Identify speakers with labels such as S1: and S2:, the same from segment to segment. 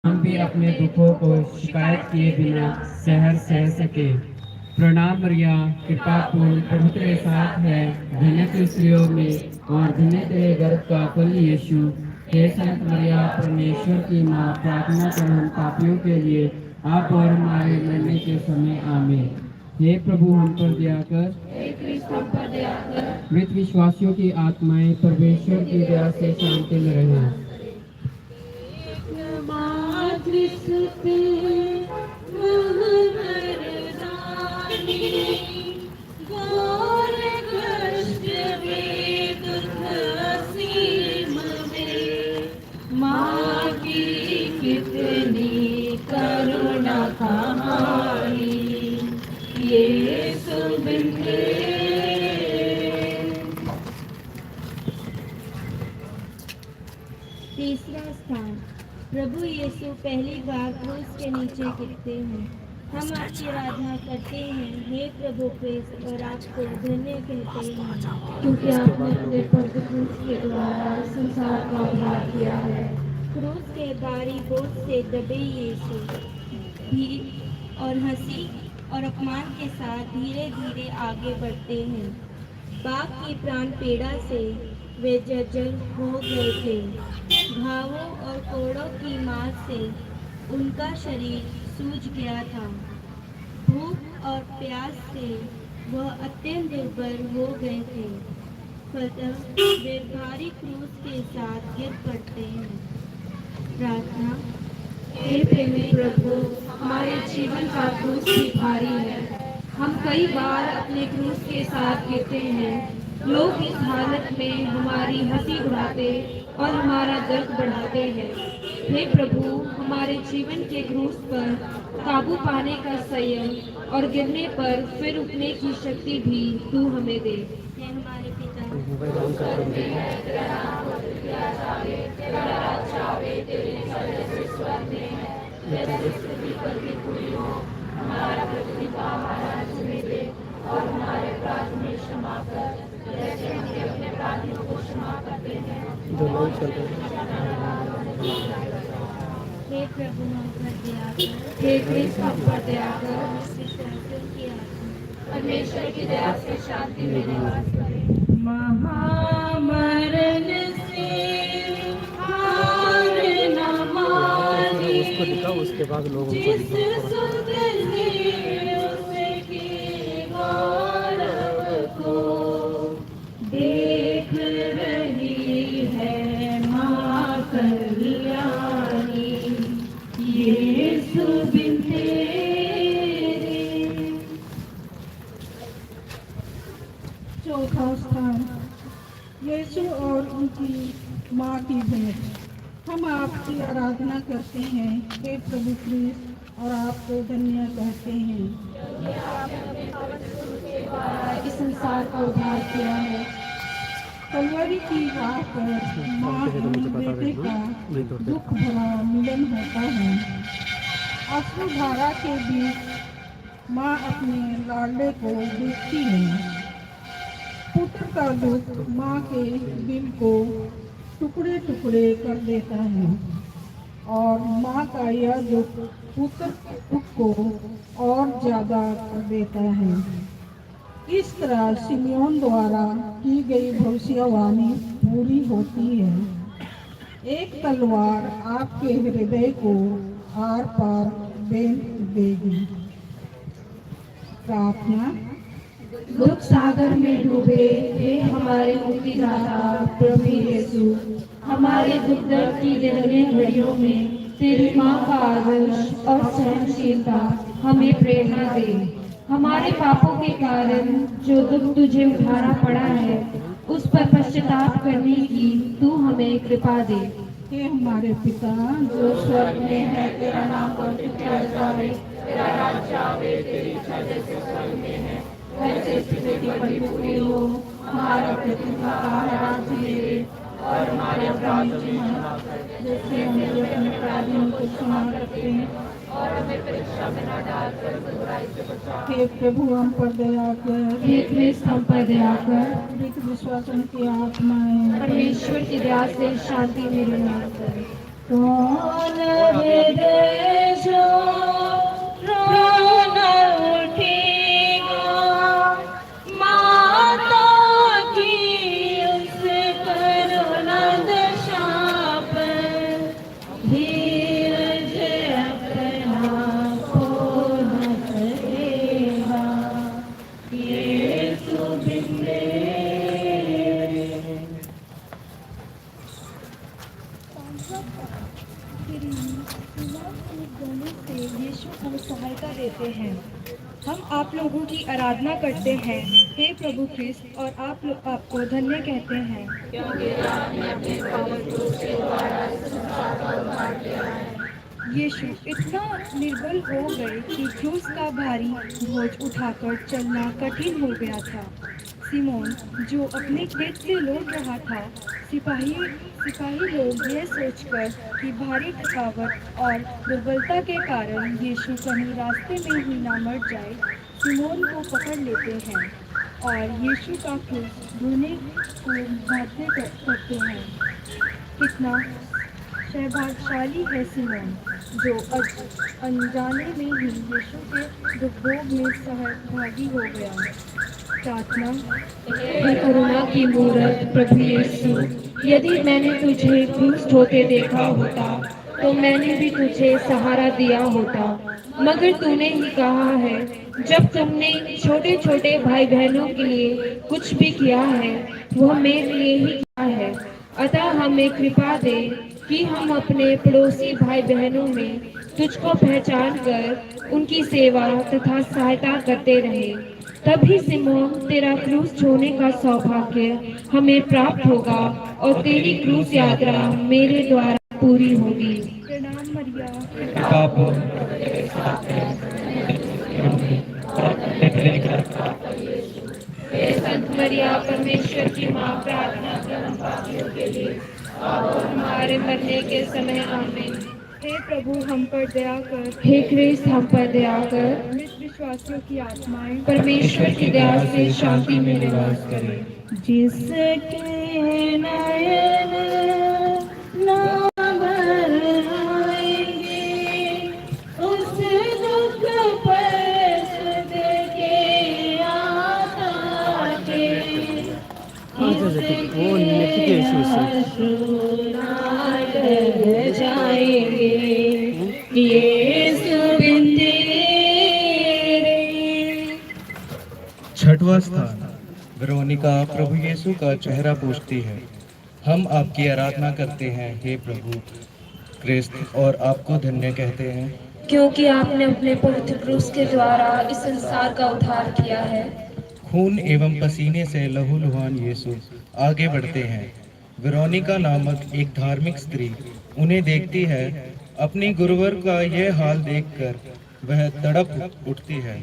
S1: हम भी अपने दुखों को शिकायत किए बिना सह सके। प्रणाम मरिया, कृपा पूर्ण, प्रभु तेरे साथ है। धन्य तू स्त्रियों में और धन्य तेरे गर्भ का फल यीशु। हे संत मरिया, परमेश्वर की माँ, प्रार्थना कर हम पापियों के लिए, आप और हमारे मरने के समय आमीन। हे प्रभु, हम पर दया कर। मृत विश्वासियों की आत्माएं परमेश्वर की दया से शांति में रहें।
S2: माँ की कितनी करुणा कहानी, ये सुनते।
S3: तीसरा स्थान, प्रभु यीशु पहली बार क्रूस के नीचे गिरते हैं। हम आपकी आराधना करते हैं, हे प्रभु क्रिस्त, और आपको धन्य कहते हैं,
S2: क्योंकि आपने अपने पवित्र क्रूस के द्वारा संसार का उद्धार किया है।
S3: क्रूस के भारी बोझ से दबे यीशु भीड़ और हंसी और अपमान के साथ धीरे धीरे आगे बढ़ते हैं। बाप की प्राण पीड़ा से वे जर्जर हो गए थे। घावों और कोड़ों की मार से उनका शरीर सूज गया था। भूख और प्यास से वह अत्यंत दुर्बल हो गए थे। फतह वे भारी क्रूस के साथ गिर पड़ते हैं। प्रार्थना।
S2: हे प्रेमी प्रभु, हमारे जीवन का क्रूस भी भारी है। हम कई बार अपने क्रूस के साथ गिरते हैं। लोग इस हालत में हमारी हंसी उड़ाते और हमारा दर्द बढ़ाते हैं। हे प्रभु, हमारे जीवन के क्रूस पर काबू पाने का संयम और गिरने पर फिर उठने की शक्ति भी तू हमें दे।
S3: हे हमारे पिता, हे प्रभु हम पर दया कर।
S2: हे क्रिस्त हम पर दया कर।
S3: विश्वासियों की आत्मा
S2: परमेश्वर की दया से शांति में निवास करे। महामरण से हार न मानी,
S4: उसको दिखाओ, उसके बाद लोगों को
S2: जिस
S4: दिखाओ।
S2: सुंदर ने उसके गौरव को देख रही है माँ कल्याणी, यीशु बिन तेरे।
S5: चौथा स्थान, यीशु और उनकी माँ की भेंट। हम आपकी आराधना करते हैं, हे प्रभु क्रिस्त, और आपको धन्य कहते हैं।
S2: इस संसार का उद्धार किया है।
S5: कलवरी की राह पर माँ और बेटे का दुख भरा मिलन होता है। अश्रुधारा के बीच माँ अपने लाडले को देखती है। पुत्र का दुख माँ के दिल को टुकड़े टुकड़े कर देता है, और माँ का यह दुख पुत्र दुख को और ज्यादा कर देता है। इस तरह सिमियोन द्वारा की गई भविष्यवाणी पूरी होती है। एक तलवार आपके हृदय को आर पार बेंध देगी। प्रार्थना।
S2: दुख सागर में डूबे हे हमारे मुक्तिदाता प्रभु यीशु, हमारे दुख दर्द की गहरी घड़ियों में तेरी माँ का आदर्श और सहनशीलता हमें प्रेरणा दे। हमारे पापों के कारण जो दुख तुझे उठाना पड़ा है, उस पर पश्चाताप करने की तू हमें कृपा दे।
S5: हे हमारे पिता
S2: जो स्वर्ग में है, तेरा नाम पवित्र किया जाए, तेरा राज्य आवे, तेरी इच्छा जैसे स्वर्ग में है वैसे पृथ्वी पर भी पूरी हो। हमारा प्रतिदिन का आहार आज दे दे, और हमारे अपराध जैसे हम भी अपने अपराधियों को क्षमा करते हैं, और हमें परीक्षा में न डालकर बुराई से बचा।
S5: हे प्रभु हम पर दया कर।
S2: हे क्रिस्त हम पर दया कर।
S5: मृत विश्वासन की आत्माएं
S2: परमेश्वर की दया से शांति में निवास करे।
S5: कौन
S2: वेद
S3: दोनों से यीशु को सहायता देते हैं। हम आप लोगों की आराधना करते हैं, हे प्रभु ख्रिस्त, और आप लोग आपको धन्य कहते हैं। यीशु इतना निर्बल हो गए कि क्रूस का भारी बोझ उठाकर चलना कठिन हो गया था। सिमोन, जो अपने खेत से लौट रहा था, सिपाही लोग यह सोचकर कि भारी थकावट और दुर्बलता के कारण यीशु कहीं रास्ते में ही ना मर जाए, सिमोन को पकड़ लेते हैं और यीशु का क्रूस ढूंढने को बाध्य करते हैं। कितना सौभाग्यशाली है सिमोन, जो अनजाने में ही यीशु के दुर्भोग में सहभागी हो गया। प्रार्थना।
S2: हे करुणा की मूरत प्रभु यीशु, यदि मैंने तुझे क्रूस ढोते देखा होता तो मैंने भी तुझे सहारा दिया होता, मगर तूने ही कहा है, जब तुमने छोटे छोटे भाई बहनों के लिए कुछ भी किया है वह मेरे लिए ही किया है। अतः हमें कृपा दे कि हम अपने पड़ोसी भाई बहनों में तुझको पहचान कर उनकी सेवा तथा सहायता करते रहें। तभी सिमोन तेरा क्रूस ढोने का सौभाग्य हमें प्राप्त होगा और तेरी क्रूस यात्रा मेरे द्वारा पूरी होगी।
S3: प्रणाम मरिया।
S2: हे संत मरिया, परमेश्वर की माँ, प्रार्थना कर हम पापियों के लिए और हमारे मरने के समय आमीन।
S3: हे प्रभु, हम पर दया कर।
S2: हे क्रिस्त, हम पर दया कर।
S3: मृत विश्वासियों की आत्माएं
S2: परमेश्वर की दया से शांति में निवास करें।
S3: जिसके नयन ना भर आएंगे, उस दुख पर देखे आता के, जाएंगे यीशु बिन तेरे।
S4: छठवां स्थान, वेरोनिका प्रभु यीशु का चेहरा पूछती है। हम आपकी आराधना करते हैं हे प्रभु क्रिस्त, और आपको धन्य कहते हैं
S2: क्योंकि आपने अपने पवित्र क्रूस के द्वारा इस संसार का उद्धार किया है।
S4: खून एवं पसीने से लहूलुहान यीशु आगे बढ़ते हैं। वेरोनिका नामक एक धार्मिक स्त्री उन्हें देखती है। अपनी गुरुवर का यह हाल देखकर वह तड़प उठती है।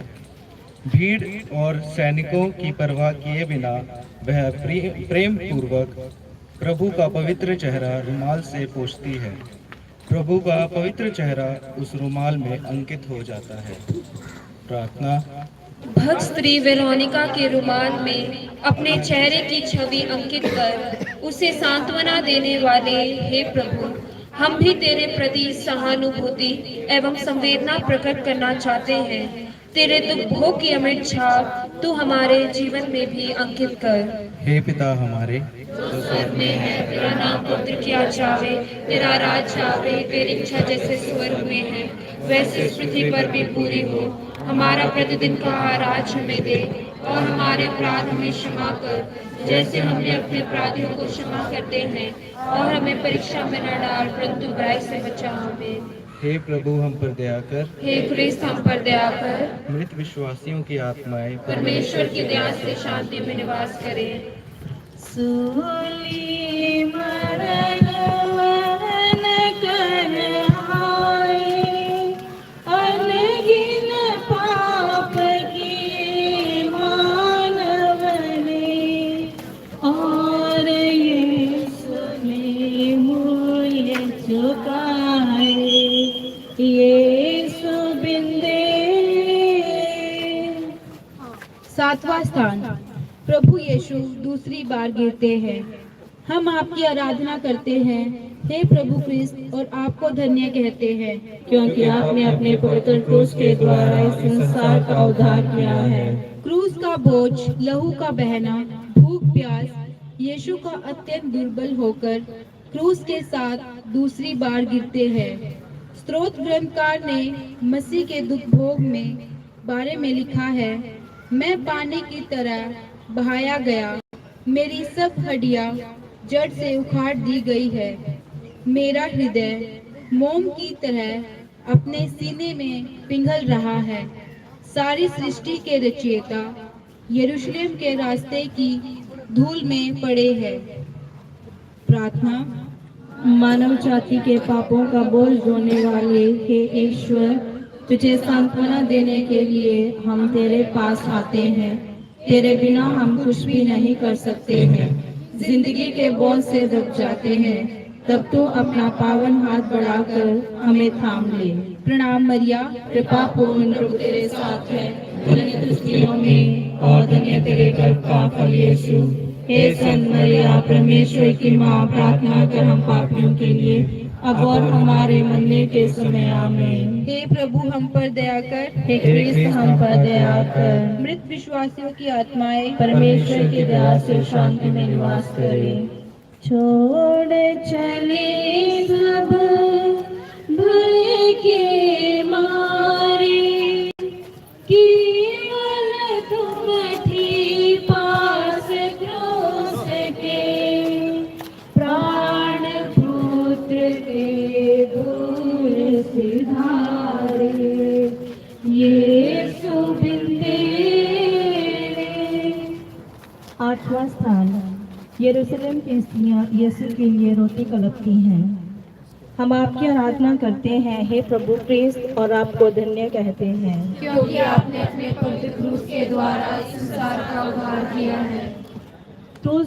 S4: भीड़ और सैनिकों की परवाह किए बिना वह प्रेम पूर्वक प्रभु का पवित्र चेहरा रुमाल से पोंछती है। प्रभु का पवित्र चेहरा उस रुमाल में अंकित हो जाता है। प्रार्थना।
S2: भक्त स्त्री वेरोनिका के रुमाल में अपने चेहरे की छवि अंकित कर उसे सांत्वना देने वाले हे प्रभु, हम भी तेरे प्रति सहानुभूति एवं संवेदना प्रकट करना चाहते हैं। तेरे दुख भोग की अमिट छाप तू हमारे जीवन में भी अंकित कर।
S4: हे पिता हमारे
S2: जो स्वर्ग में है, तेरा नाम पवित्र किया जावे, तेरा राज आवे, तेरी इच्छा जैसे स्वर्ग में है वैसे इस पृथ्वी पर भी पूरी हो। हमारा प्रतिदिन का आहार आज हमें दे, और हमारे अपराध हमें क्षमा कर, जैसे हमने अपने अपराधियों को क्षमा करते हैं, और हमें परीक्षा में न डाल, परंतु बुराई से बचा हमें।
S4: हे प्रभु हम पर दया कर।
S2: हे क्रिस्त, हम पर दया कर।
S4: मृत विश्वासियों की आत्माएं
S2: परमेश्वर की दया से शांति में निवास करें।
S3: सूली मरण वहन कर आए, अनगिन पाप किए मानव ने, और यीशु ने मूल्य चुकाए, यीशु बिन तेरे। सातवां स्थान, प्रभु यीशु दूसरी बार गिरते हैं। हम आपकी आराधना करते हैं हे प्रभु क्रिस्त, और आपको धन्य कहते हैं क्योंकि आपने अपने पवित्र क्रूस के द्वारा इस संसार का उद्धार किया है। क्रूस का बोझ, लहू का बहना, भूख प्यास, यीशु का अत्यंत दुर्बल होकर क्रूस के साथ दूसरी बार गिरते हैं। स्त्रोत ग्रंथकार ने मसीह के दुख भोग में बारे में लिखा है, मैं पानी की तरह बहाया गया, मेरी सब हड्डियां जड़ से उखाड़ दी गई है, मेरा हृदय
S6: मोम की तरह अपने सीने में पिघल रहा है। सारी सृष्टि के रचयिता यरूशलेम के रास्ते की धूल में पड़े हैं। प्रार्थना।
S3: मानव जाति के पापों का बोझ ढोने वाले हे ईश्वर, तुझे सांत्वना देने के लिए हम तेरे पास आते हैं। तेरे बिना हम कुछ भी नहीं कर सकते हैं। जिंदगी के बोझ से दब जाते हैं, तब तू अपना पावन हाथ बढ़ाकर हमें थाम ले।
S6: प्रणाम मरिया,
S3: कृपा पूर्ण प्रभु तेरे साथ है, धन्य तू स्त्रियों में और धन्य तेरे गर्भ का फल यीशु। हे संत मरिया, परमेश्वर की माँ, प्रार्थना कर हम पापियों के लिए, अब और हमारे मरने के समय आमीन।
S6: हे प्रभु हम पर दया कर।
S3: हे क्रिस्त हम पर दया कर।
S6: मृत विश्वासियों की आत्माएं
S3: परमेश्वर की दया से शांति में निवास करे। छोड़ चले सब भय के मारे, केवल तुम थी पास क्रूस के, प्राण पुत्र के दूर सिधारे, यीशु बिन तेरे। 8वां स्थान, यरूशलेम की स्त्रियां यीशु के लिए रोटी कलपती हैं। हम आपकी आराधना करते हैं हे प्रभु क्रिस्त, और आपको धन्य कहते हैं,
S2: क्योंकि आपने अपने पवित्र क्रूस के द्वारा इस संसार का उद्धार किया है।
S3: क्रूस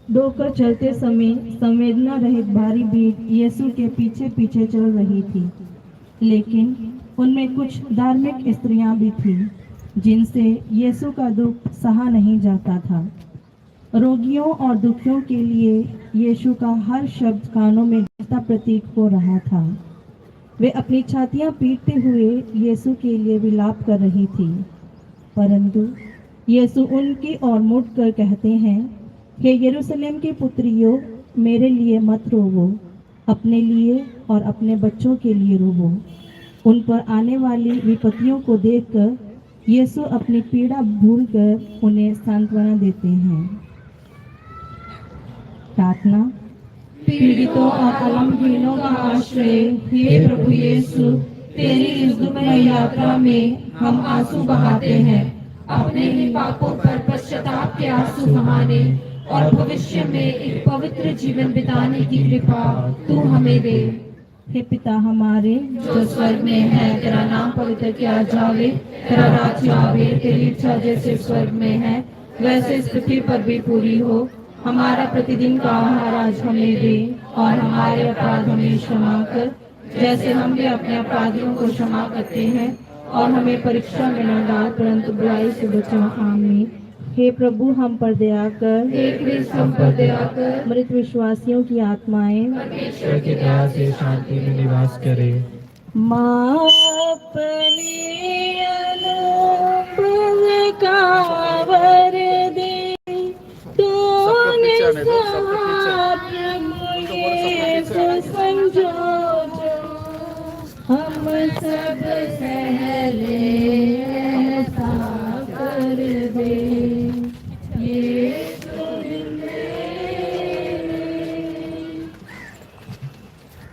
S3: ढोकर चलते समय संवेदना रहित भारी भीड़ यीशु के पीछे पीछे चल रही थी, लेकिन उनमें कुछ धार्मिक स्त्रियां भी थीं जिनसे यीशु का दुख सहा नहीं जाता था। रोगियों और दुखियों के लिए यीशु का हर शब्द कानों में गूंजता प्रतीक हो रहा था। वे अपनी छातियां पीटते हुए यीशु के लिए विलाप कर रही थी, परंतु यीशु उनकी ओर मुड़कर कहते हैं, हे यरूशलेम की पुत्रियों, मेरे लिए मत रोवो, अपने लिए और अपने बच्चों के लिए रोवो। उन पर आने वाली विपत्तियों को देखकर यीशु अपनी पीड़ा भूलकर उन्हें सांत्वना देते हैं। प्रार्थना। पीड़ितों और अलमहीनों का आश्रय हे प्रभु यीशु, तेरी इस दुखमय यात्रा में हम आंसू बहाते हैं।
S2: अपने ही पापों पर पश्चाताप के आंसू बहाने और भविष्य में एक पवित्र जीवन बिताने की कृपा तू हमें दे।
S3: हे पिता हमारे जो स्वर्ग में है, तेरा नाम पवित्र किया जावे, तेरा राज्य आवे, तेरी इच्छा जैसे स्वर्ग में है वैसे इस पृथ्वी पर भी पूरी हो। हमारा प्रतिदिन का आहार आज हमें दे, और हमारे अपराध हमें क्षमा कर, जैसे हम भी अपने अपराधियों को क्षमा करते हैं, और हमें परीक्षा में न डाल, परंतु बुराई से बचा। आमीन। हे प्रभु हम पर दया कर।
S2: हे क्रिस्त हम पर दया कर।
S3: मृत विश्वासियों की आत्माएं
S2: परमेश्वर की
S4: दया से शांति में निवास करे।
S3: माँ अपने अनुपम का वर दे, तूने संजोजो हम सब सहले ऐसा कर दे।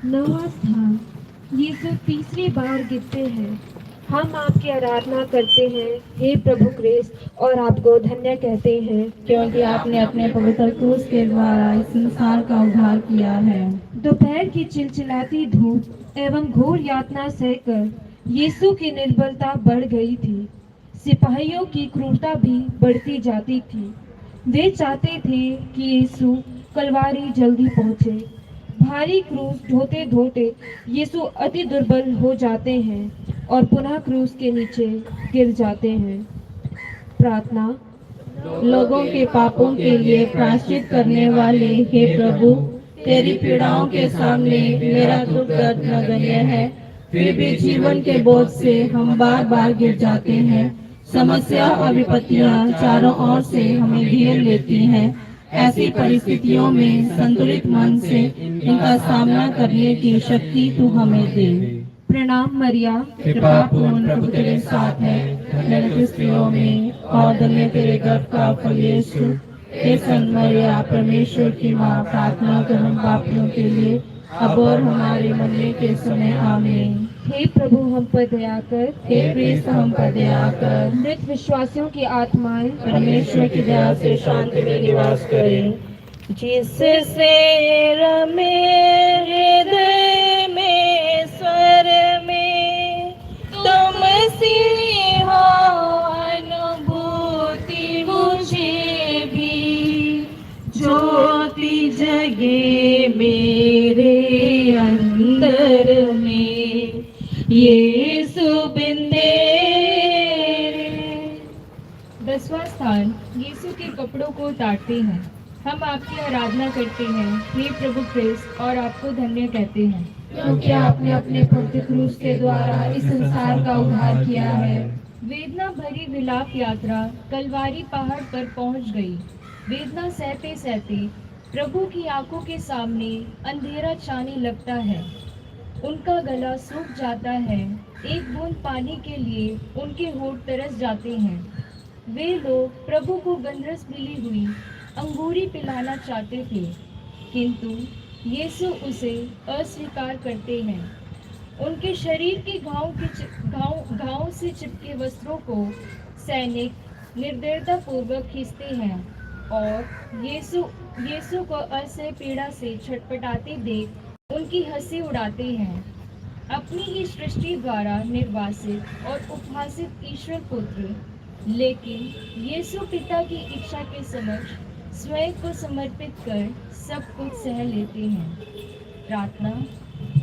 S2: नौवां स्थान, यीशु तीसरी बार गिरते हैं। हम आपकी आराधना करते हैं हे प्रभु क्रिस्त, और आपको धन्य कहते हैं
S3: क्योंकि आपने अपने पवित्र क्रूस के द्वारा इस संसार का उद्धार किया है।
S2: दोपहर की चिलचिलाती धूप एवं घोर यातना सहकर यीशु की निर्बलता बढ़ गई थी। सिपाहियों की क्रूरता भी बढ़ती जाती थी। वे चाहते थे कि यीशु कलवारी जल्दी पहुंचे। भारी क्रूस ढोते ढोते यीशु अति दुर्बल हो जाते हैं और पुनः क्रूस के नीचे गिर जाते हैं। प्रार्थना।
S3: लोगों के पापों के लिए प्रायश्चित करने वाले हे प्रभु, तेरी पीड़ाओं के सामने मेरा दुख दर्द नगण्य है, फिर भी जीवन के बोझ से हम बार बार गिर जाते हैं। समस्या और विपत्तियां चारों ओर से हमें घेर लेती हैं। ऐसी परिस्थितियों में संतुलित मन से इनका सामना करने की शक्ति तू हमें दे।
S2: प्रणाम मरिया,
S3: कृपा पूर्ण प्रभु तेरे साथ है, धन्य तू स्त्रियों में और धन्य तेरे गर्भ का फल यीशु। हे संत मरिया, परमेश्वर की माँ, प्रार्थना कर हम पापियों के लिए,
S2: अब और हमारे मरने के समय आमीन। हे प्रभु हम पर दया कर,
S7: हे क्रिस्त हम पर दया कर।
S2: मृत विश्वासियों की आत्माएं
S7: परमेश्वर की दया से शांति में निवास करें। जिससे रमे हृदय में स्वर में तुम सी हो अनुभूति मुझे भी, ज्योति जगे मेरे अंदर में, यीशु बिन तेरे।
S2: 10वां स्थान यीशु के कपड़ों को उतारते हैं। हम आपकी आराधना करते हैं हे प्रभु क्रिस्त और आपको धन्य कहते हैं, क्योंकि आपने अपने पवित्र क्रूस के द्वारा इस संसार का उद्धार किया है। वेदना भरी विलाप यात्रा कलवारी पहाड़ पर पहुंच गई। वेदना सहते सहते प्रभु की आंखों के सामने अंधेरा छाने लगता है। उनका गला सूख जाता है। एक बूंद पानी के लिए उनके होंठ तरस जाते हैं। वे लोग प्रभु को गंधरस मिली हुई अंगूरी पिलाना चाहते थे, किंतु यीशु उसे अस्वीकार करते हैं। उनके शरीर के घावों से चिपके वस्त्रों को सैनिक निर्दयता पूर्वक खींचते हैं और यीशु को असह्य पीड़ा से छटपटाते देख उनकी हंसी उड़ाते हैं। अपनी ही सृष्टि द्वारा निर्वासित और उपहासित ईश्वर पुत्र, लेकिन यीशु पिता की इच्छा के समक्ष स्वयं को समर्पित कर सब कुछ सह लेते हैं। प्रार्थना।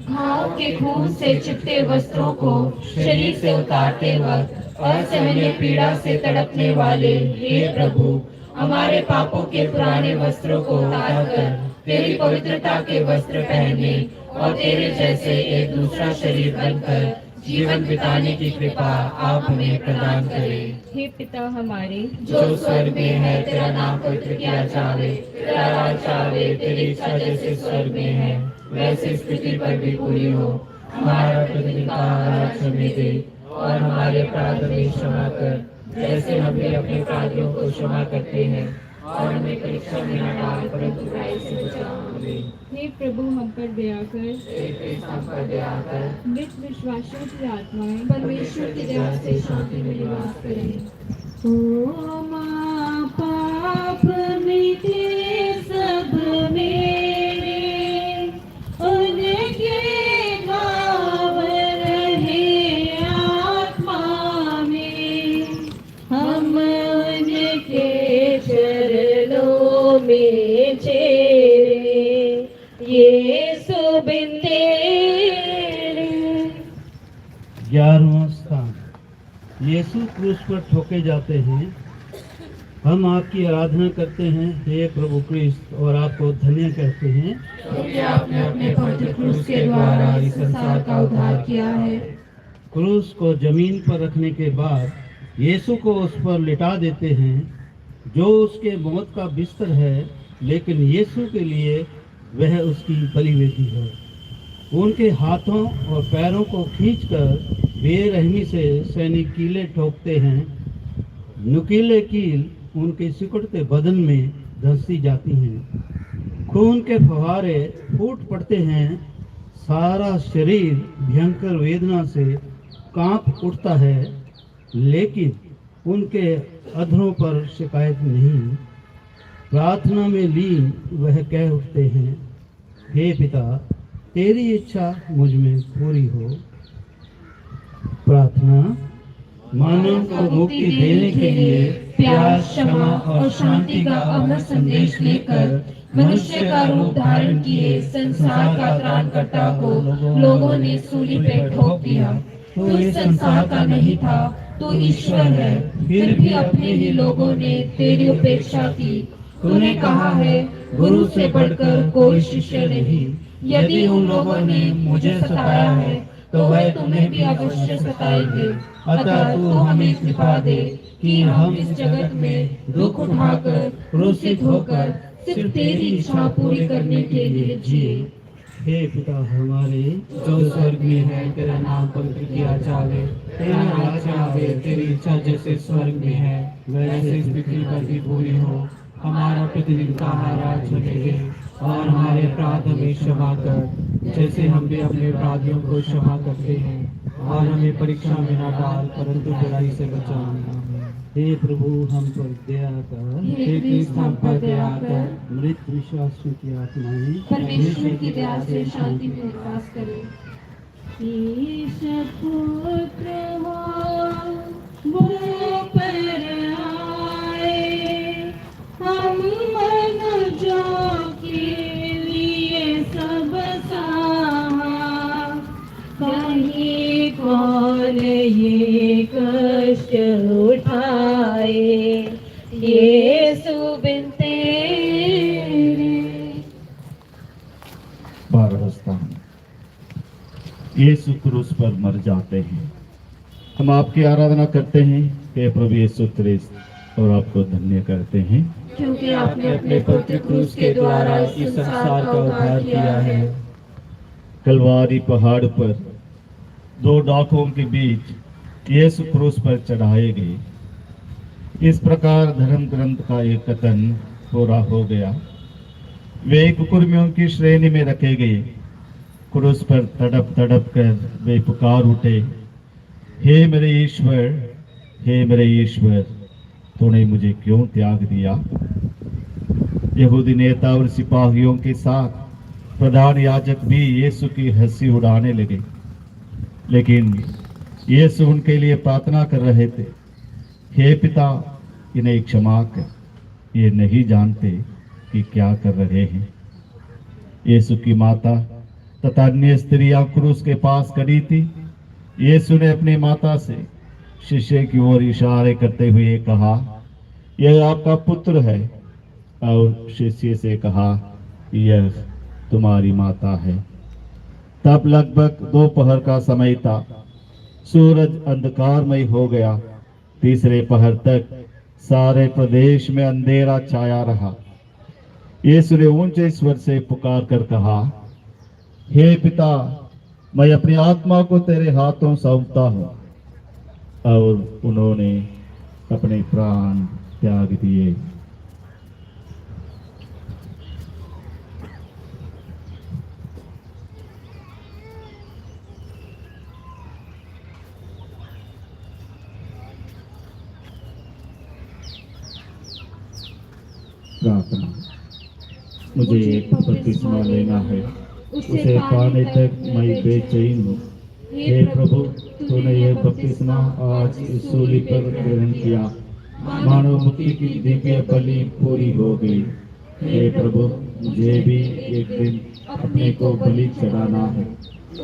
S7: घाव के खून से चिपटे वस्त्रों को शरीर से उतारते वक्त असहनीय पीड़ा से तड़पने वाले हे प्रभु, हमारे पापों के पुराने वस्त्रों को उतारकर तेरी पवित्रता के वस्त्र पहने और तेरे जैसे एक दूसरा शरीर बनकर जीवन बिताने की कृपा आप हमें प्रदान करें।
S2: हे पिता हमारे
S7: जो स्वर्ग में है, तेरा नाम पवित्र किया जावे, तेरा राज आवे, तेरी इच्छा जैसे स्वर्ग में है वैसे इस पृथ्वी पर भी पूरी हो। हमारा प्रतिदिन का आहार आज हमें दे और हमारे अपराध में क्षमा कर, जैसे हम भी अपने अपराधियों को क्षमा करते हैं, और हमें परीक्षा में न डाल परंतु बुराई से बचा। आमीन।
S2: हे प्रभु हम पर दया कर,
S7: हे क्रिस्त हम पर दया कर।
S2: मृत विश्वासियों की आत्माएं परमेश्वर की दया से शांति में निवास करें।
S7: ओ माँ पाप मिटे सब मेरे, उनके भाव रहे आत्मा में, हम उनके चरणों में चेरे, यीशु बिन तेरे।
S8: 11वां स्थान यीशु क्रूस पर ठोके जाते हैं। हम आपकी आराधना करते हैं हे प्रभु क्रिस्त और आपको धन्य कहते हैं,
S7: क्योंकि आपने अपने पवित्र क्रूस के द्वारा इस संसार का उद्धार किया है।
S8: क्रूस को जमीन पर रखने के बाद यीशु को उस पर लिटा देते हैं, जो उसके मौत का बिस्तर है, लेकिन यीशु के लिए वह उसकी बलिवेदी है। उनके हाथों और पैरों को खींचकर बेरहमी से सैनिक कीले ठोकते हैं। नुकीले कील उनके सिकुड़ते बदन में धंसती जाती हैं। खून के फव्वारे फूट पड़ते हैं। सारा शरीर भयंकर वेदना से कांप उठता है, लेकिन उनके अधरों पर शिकायत नहीं। प्रार्थना में लीन वह कह उठते हैं, हे पिता तेरी इच्छा मुझ में पूरी हो। प्रार्थना। मानव को मुक्ति देने के लिए प्यार, क्षमा और शांति का अमर संदेश लेकर मनुष्य का रूप धारण किए संसार का त्राणकर्ता को लोगों ने सूली पे ठोक दिया। तो इस संसार का नहीं था, तो ईश्वर है। फिर भी अपने ही लोगों ने तेरी उपेक्षा की। तूने कहा है, गुरु से बढ़कर कोई शिष्य नहीं। यदि उन लोगों ने मुझे सताया है, तो वह तुम्हें भी अवश्य सताएंगे। अतः तू हमें कृपा दे कि हम इस जगत में दुख उठाकर क्रूसित होकर सिर्फ तेरी इच्छा पूरी करने के लिए जिए। हे पिता हमारे जो स्वर्ग में है, तेरा नाम पवित्र किया जावे, तेरा राज आवे, तेरी इच्छा जैसे स्वर्ग में है वैसे इस पृथ्वी पर भी पूरी हो। हमारा प्रतिदिन का आहार आज हमें दे
S1: और हमारे अपराध हमें क्षमा कर, जैसे हम भी अपने अपराधियों को क्षमा करते हैं। और हमें परीक्षा में न डाल, परंतु बुराई से बचा।
S8: हे प्रभु हम पर दया कर,
S1: हे क्रिस्त हम पर दया कर,
S8: मृत विश्वासियों की आत्माएं
S2: परमेश्वर की दया से शांति में निवास करें।
S5: पुत्र हो वो पर आए, हम मनुष्यों के लिए सब सहा, कहीं कौन ये कष्ट उठाए, यीशु बिन तेरे।
S9: बारहस्तान यीशु क्रूस पर मर जाते हैं। हम आपकी आराधना करते हैं हे प्रभु यीशु क्रिस्त, और आपको धन्य करते हैं
S2: क्योंकि आपने अपने पवित्र क्रूस के द्वारा इस संसार का उद्धार किया है।
S9: कलवारी पहाड़ पर दो डाकुओं के बीच यीशु क्रूस पर चढ़ाए गए। इस प्रकार धर्म ग्रंथ का एक कथन पूरा हो गया। वे कुकुरमियों की श्रेणी में रखे गए। क्रूस पर तड़प तड़प कर वे पुकार उठे, हे मेरे ईश्वर, हे मेरे ईश्वर, तूने मुझे क्यों त्याग दिया। यहूदी नेता और सिपाहियों के साथ प्रधान याजक भी यीशु की हंसी उड़ाने लगे, लेकिन यीशु उनके लिए प्रार्थना कर रहे थे, हे पिता, इन्हें क्षमा कर, ये नहीं जानते कि क्या कर रहे हैं। यीशु की माता तथा अन्य स्त्रियां क्रूस के पास खड़ी थी। यीशु ने अपनी माता से शिष्य की ओर इशारे करते हुए कहा, यह आपका पुत्र है, और शिष्य से कहा, यह तुम्हारी माता है। तब लगभग दोपहर का समय था। सूरज अंधकारमय हो गया। तीसरे पहर तक सारे प्रदेश में अंधेरा छाया रहा। यीशु ने ऊंचे स्वर से पुकार कर कहा, हे पिता, मैं अपनी आत्मा को तेरे हाथों सौंपता हूँ। और उन्होंने अपने प्राण त्याग दिए। प्रार्थना। मुझे एक बपतिस्मा लेना है, उसे पाने तक मैं बेचैन हूँ। हे प्रभु, तूने यह बपतिस्मा आज इस सूली पर ग्रहण किया। मानव मुक्ति की दिव्य बलि पूरी हो गई। हे प्रभु, मुझे भी एक दिन अपने को बलि चढ़ाना है।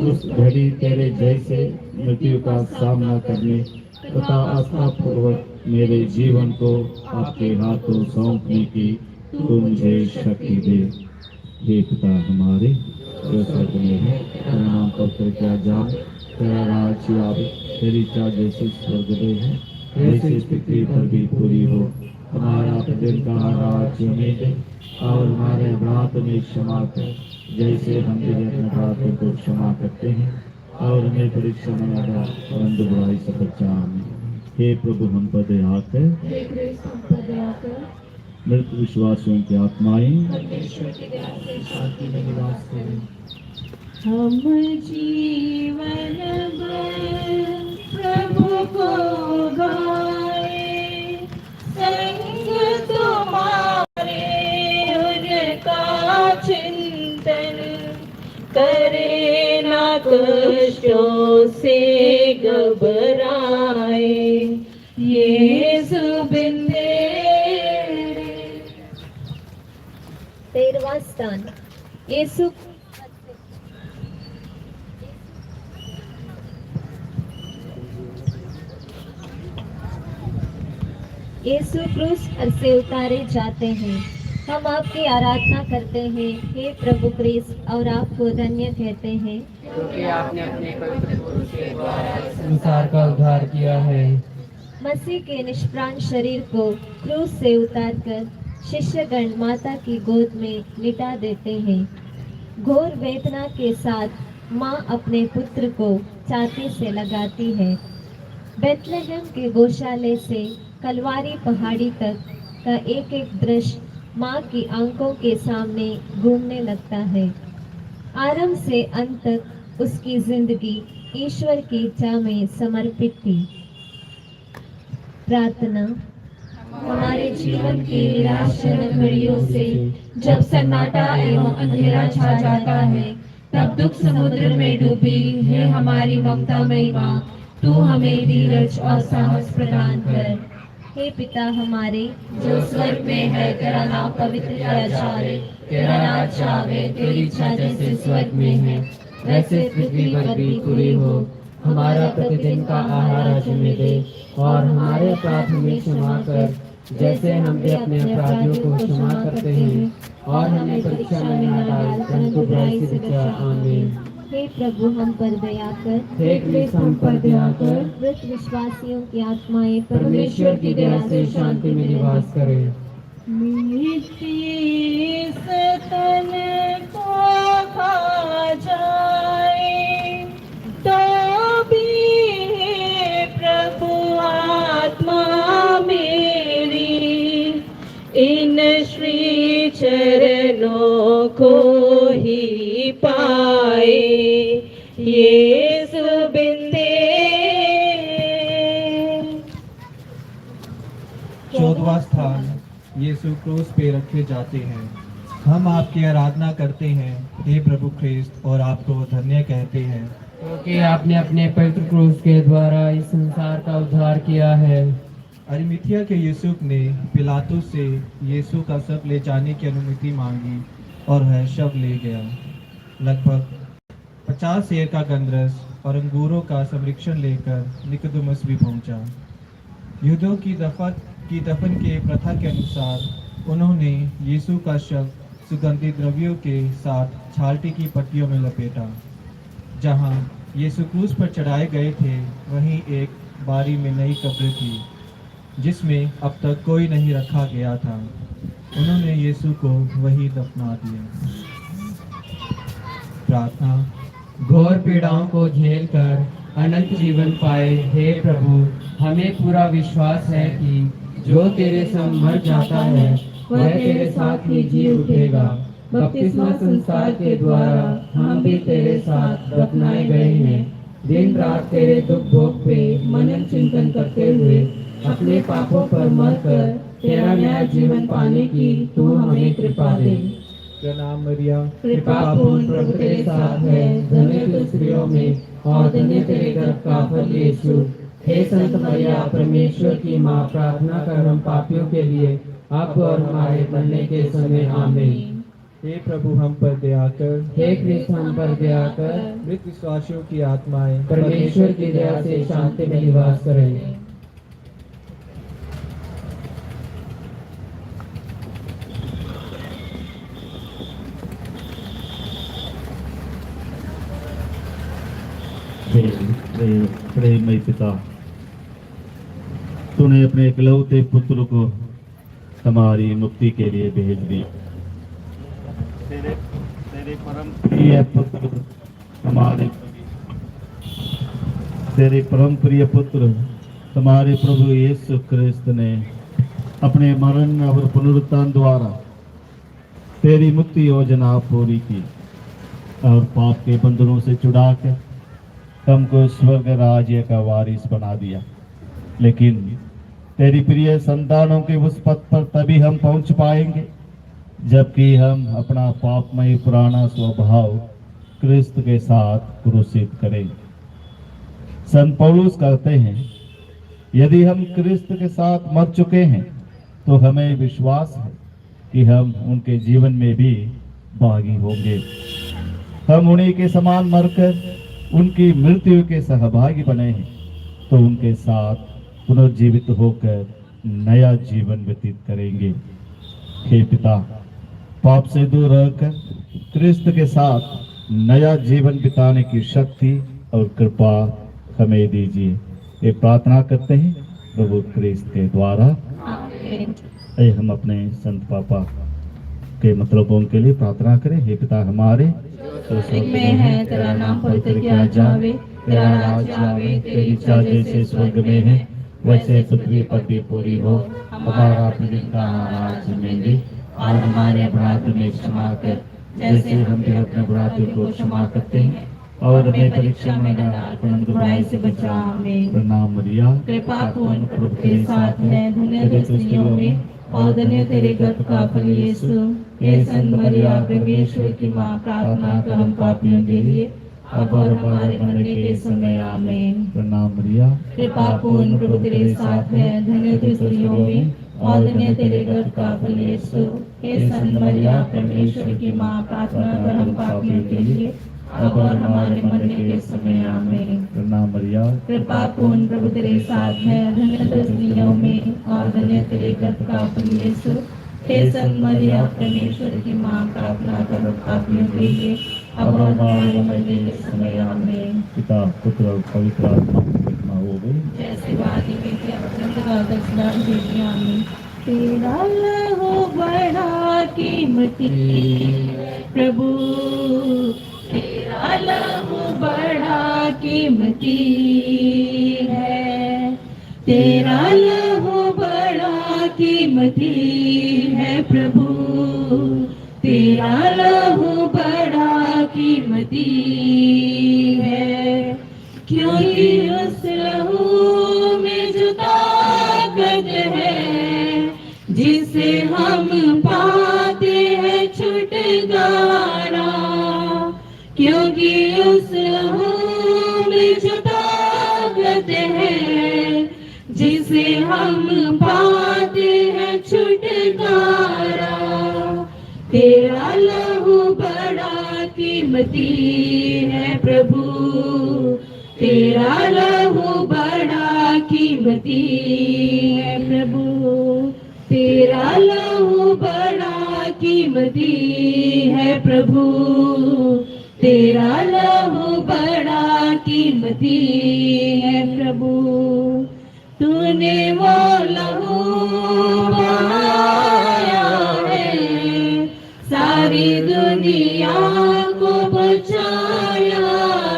S9: उस घड़ी तेरे जैसे मृत्यु का सामना करने तथा आस्थापूर्वक मेरे जीवन को आपके हाथों सौंपने की तू मुझे शक्ति दे। हे पिता हमारे जो स्वर्ग में है, तेरा नाम पवित्र किया जाए, तेरा राज्य आवे, तेरी इच्छा जैसे स्वर्ग में है वैसे इस पृथ्वी पर भी पूरी हो। हमारा प्रतिदिन का राज्य में दे, और हमारे अपराध में क्षमा कर, जैसे हम भी अपने अपराधों को क्षमा करते हैं, और हमें परीक्षा में न डाल, परंतु बुराई से बचा हमें। हे प्रभु, हम पर दया कर। मृत विश्वासियों की आत्माएं
S2: परमेश्वर की दया से शांति में निवास करें।
S5: हम जीवन भर प्रभु को गाए, संग तुम्हारे उनका चिंतन करे, ना कष्टों से घबराए, यीशु बिन तेरे।
S10: 13वां स्थान यीशु क्रूस पर से उतारे जाते हैं। हम आपकी आराधना करते हैं हे प्रभु क्रिस्त, और आपको धन्य कहते हैं
S1: क्योंकि आपने अपने पवित्र क्रूस के द्वारा संसार का उद्धार किया है।
S10: मसीह के निष्प्राण शरीर को क्रूस से उतारकर शिष्यगण माता की गोद में लिटा देते हैं। घोर वेदना के साथ माँ अपने पुत्र को छाती से लगाती है। बेथलेहम के गौशाले से कलवारी पहाड़ी तक का एक एक दृश्य माँ की आंखों के सामने घूमने लगता है। आरंभ से अंत तक उसकी जिंदगी ईश्वर की इच्छा में समर्पित थी। प्रार्थना।
S7: हमारे जीवन की निराशाजनक घड़ियों से जब सन्नाटा एवं अंधेरा छा जाता है, तब दुख समुद्र में डूबी है हमारी ममतामयी माँ, तू हमें धीरज और साहस प्रदान कर।
S10: हे पिता हमारे
S7: जो स्वर्ग में है, तेरा नाम पवित्र किया जाए, तेरा राज आवे, तेरी इच्छा जैसे स्वर्ग में है वैसे पृथ्वी पर भी पूरी हो। हमारा प्रतिदिन का आहार आज हमें दे, और हमारे अपराध हमें क्षमा कर, जैसे हम भी अपने अपराधियों को क्षमा करते हैं, और हमें परीक्षा में न डाल, परंतु बुराई से बचा। आमीन।
S10: हे प्रभु हम पर दया कर।
S1: हे क्रिस्त हम पर दया कर।
S10: मृत विश्वासियों की आत्माएं
S1: परमेश्वर की दया से शांति में निवास करें।
S5: तन को खा जाए तो भी प्रभु आत्मा मेरी इन श्री चरणों को ही पाए। यीशु बिंदे।
S4: 14वां स्थान, यीशु क्रूस पे रखे जाते हैं। हम आपकी आराधना करते हैं हे प्रभु ख्रिस्त, और आपको धन्य कहते हैं
S1: क्योंकि आपने अपने पवित्र क्रूस के द्वारा इस संसार का उद्धार किया है।
S4: अरिमथिया के यूसुफ ने पिलातुस से यीशु का शव ले जाने की अनुमति मांगी और वह शव ले गया। लगभग 50 सेर का गंधरस और अंगूरों का संरक्षण लेकर निकोदेमुस भी पहुंचा। यूदों की दफन के प्रथा के अनुसार उन्होंने यीशु का शव सुगंधित द्रव्यों के साथ छालटी की पट्टियों में लपेटा। जहां यीशु क्रूस पर चढ़ाए गए थे, वहीं एक बारी में नई कब्र थी जिसमें अब तक कोई नहीं रखा गया था। उन्होंने यीशु को वहीं दफना दिया। प्रार्थना।
S1: घोर पीड़ाओं को झेलकर अनंत जीवन पाए हे प्रभु, हमें पूरा विश्वास है कि जो तेरे संग मर जाता है वह तेरे साथ ही जी उठेगा। बपतिस्मा संस्कार के द्वारा हम भी तेरे साथ दफनाए गए हैं। दिन रात तेरे दुख भोग पे मनन चिंतन करते हुए अपने पापों पर मरकर तेरा नया जीवन पाने की तू हमें कृपा दे।
S4: प्रणाम मरिया,
S1: कृपा पूर्ण प्रभु तेरे साथ है, धन्य तू स्त्रियों में और धन्य तेरे गर्भ का फल यीशु। हे संत मरिया परमेश्वर की माँ, प्रार्थना कर हम पापियों के लिए अब और हमारे मरने के समय। आमीन।
S4: हे प्रभु हम पर दया कर।
S1: हे क्रिस्त हम पर दया कर।
S4: मृत विश्वासियों की आत्माएं
S1: परमेश्वर की दया से शांति में निवास करें।
S9: प्रेममय पिता, तूने अपने इकलौते पुत्र को हमारी मुक्ति के लिए भेज दिया। तेरे परम प्रिय पुत्र हमारे प्रभु यीशु ख्रिस्त ने अपने मरण और पुनरुत्थान द्वारा तेरी मुक्ति योजना पूरी की और पाप के बंधनों से छुड़ाकर हमको स्वर्ग राज्य का वारिस बना दिया। लेकिन तेरी प्रिय संतानों के उस पद पर तभी हम पहुंच पाएंगे जबकि हम अपना पापमय पुराना स्वभाव क्रिस्त के साथ क्रूसित करें। संत पौलुस कहते हैं, यदि हम क्रिस्त के साथ मर चुके हैं तो हमें विश्वास है कि हम उनके जीवन में भी भागी होंगे। हम उन्हीं के समान मरकर उनकी मृत्यु के सहभागी बने हैं तो उनके साथ पुनर्जीवित होकर नया जीवन व्यतीत करेंगे। हे पिता, पाप से दूर रहकर क्रिस्त के साथ नया जीवन बिताने की शक्ति और कृपा हमें दीजिए। ये प्रार्थना करते हैं प्रभु क्रिस्त के द्वारा। आइए हम अपने संत पापा के मतलबों के लिए प्रार्थना करें। हे पिता हमारे जो स्वर्ग में है, तेरा नाम पवित्र किया जावे, तेरा राज्य आवे, तेरी इच्छा जैसे स्वर्ग में है वैसे पृथ्वी पर भी पूरी हो। हमारा प्रतिदिन का आहार हमें दे
S8: और हमारे अपराध में क्षमा कर, जैसे हम भी अपने अपराधियों को क्षमा करते हैं। और हमें परीक्षा में न डाल, परंतु बुराई से बचा। आमीन।
S9: प्रणाम मरिया,
S8: कृपा पूर्ण प्रभु तेरे साथ है, धन्य तू स्त्रियों में और धन्य तेरे गर्भ का फल यीशु। हे संत मरिया, परमेश्वर की माँ, प्रार्थना कर हम पापियों के लिए, अब और हमारे मरने के समय। आमीन।
S9: प्रणाम मरिया,
S8: कृपा पूर्ण प्रभु तेरे साथ है, धन्य तू स्त्रियों में और धन्य तेरे गर्भ का फल यीशु। हे संत मरिया, परमेश्वर की माँ, प्रार्थना कर हम पापियों के लिए, अब और हमारे मरने के समय। आमीन।
S9: प्रणाम मरिया,
S8: कृपा पूर्ण प्रभु तेरे साथ है, धन्य तू स्त्रियों में और धन्य तेरे गर्भ का फल यीशु। हे संत मरिया, परमेश्वर की माँ, प्रार्थना कर हम पापियों के लिए, अब और हमारे मरने के समय। आमीन।
S9: पिता पुत्र और पवित्र आत्मा की महिमा हो गई।
S8: जैसे वादी में थी, अब दक्षिणा दीजिए। आमीन। तेरा लहू बड़ा कीमती प्रभु, तेरा लहू बड़ा कीमती है, तेरा लहू बड़ा कीमती है प्रभु, तेरा लहू बड़ा कीमती है। क्योंकि उस लहू में जो ताकत है, जिसे हम पाते हैं छुटकारा, क्योंकि उस लहू में जो ताकत है, जिसे हम पाते हैं छुटकारा। तेरा लहू बड़ा कीमती है प्रभु, तेरा लहू बड़ा कीमती है प्रभु, तेरा लहू बड़ा कीमती है प्रभु, तेरा लहू बड़ा कीमती है प्रभु। तूने वो लहू बहाया है, सारी दुनिया को बचाया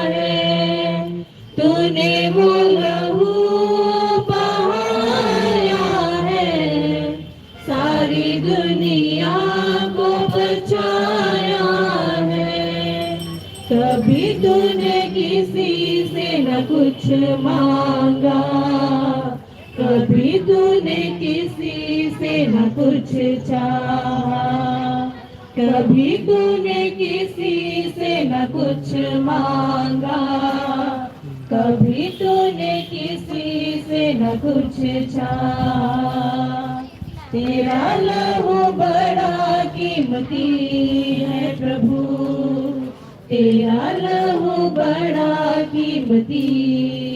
S8: है, तूने वो लहू बहाया है, सारी दुनिया को बचाया है। कभी तूने किसी से न कुछ मांगा, कभी तूने किसी से न कुछ चाहा, कभी तूने किसी से न कुछ मांगा, कभी तूने किसी से न कुछ चाहा। तेरा लहू बड़ा कीमती है प्रभु, तेरा लहू बड़ा कीमती